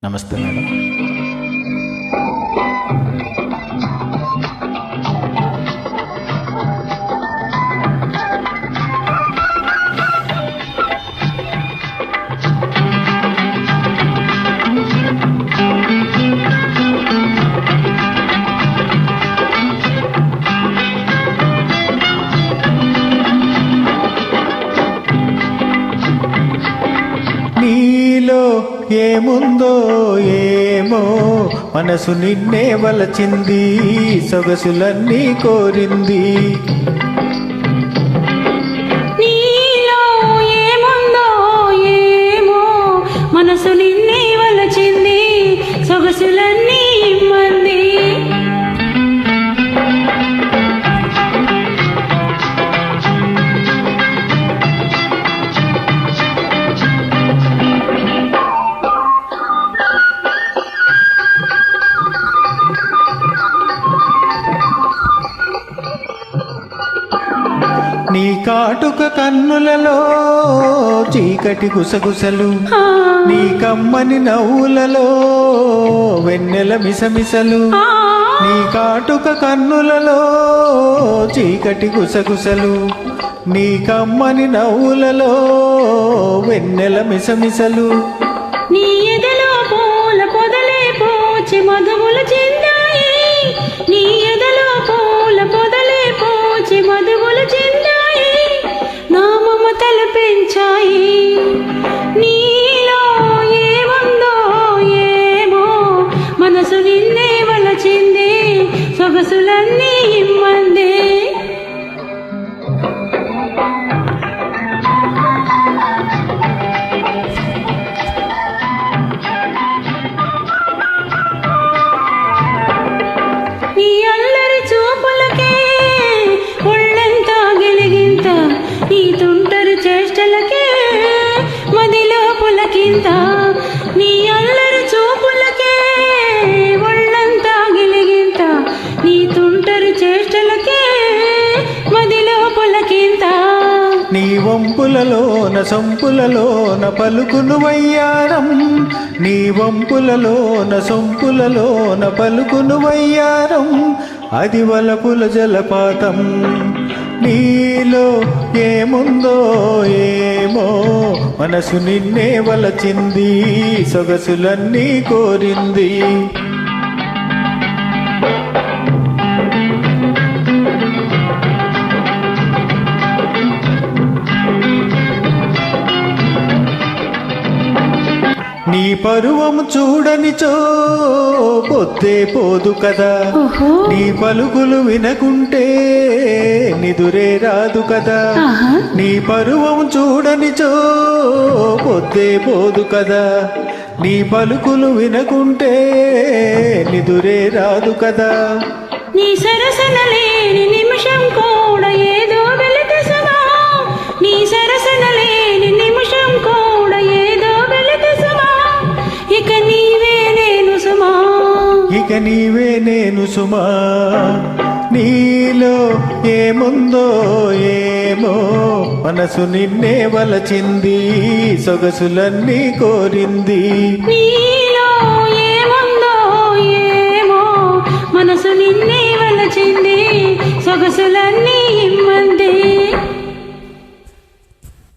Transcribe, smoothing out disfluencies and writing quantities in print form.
నమస్తే మేడం. నీలో ఏముందో ఏమో మనసు నిన్నే వలచింది, సొగసులన్నీ కోరింది. నీలో ఏముందో ఏమో మనసు నిన్నే వలచింది, సొగసులన్నీ ఇమ్మంది. నీ కాటుక కన్నులలో చీకటి గుసగుసలు, నీ కమ్మని నవ్వులలో వెన్నెల మిసమిసలు. నీ కాటుక కన్నులలో చీకటి గుసగుసలు, నీ కమ్మని నవ్వులలో వెన్నెల మిసమిసలు. నీ ఎదలో పూల పొదలే పూచి మధువులు చిందాయి, నీ ఎదలో పూల పొదలే పూచి మధువులు చిందాయి, నా మమతలు పెంచాయి. నీలో ఏముందో ఏమో మనసు నిన్నే వలచింది, సొగసులన్నీ ఇమ్మంది. నీ అల్లరి చూపులకే ఒళ్ళంతా గిలిగింత, నీ తుంటరి చేష్టలకే మదిలో పులకింత. నీ అల్లరి చూపులకే ఒళ్ళంతా గిలిగింత, నీ తుంటరి చేష్టలకే మదిలో పులకింత. నీ వంపులలోన సొంపులలోన పలుకును వయ్యారం, నీ వంపులలోన సొంపులలోన పలుకును వయ్యారం, అది వలపుల జలపాతం. నీలో ఏముందో ఏమో మనసు నిన్నే వలచింది, సొగసులన్నీ కోరింది. నీ పరువము చూడనిచో పొద్దే పోదు కదా, నీ పలుకులు వినకుంటే నిదురే రాదు కదా. నీ పరువము చూడనిచో పొద్దే పోదు కదా, నీ పలుకులు వినకుంటే నిదురే రాదు కదా. నీ సరసన లేని నిమిషం కూడా ఏదో వెలితి సుమా, నీ సరసన లేని నిమిషం కూడా ఏదో వెలితి సుమా, ఇక నీవే నేను సుమా, ఇక నీవే నేను సుమా. నీలో ఏముందో ఏమో మనసు నిన్నే వలచింది, సొగసులన్నీ కోరింది. నీలో ఏముందో ఏమో మనసు నిన్నే వలచింది, సొగసులన్నీ ఇమ్మంది.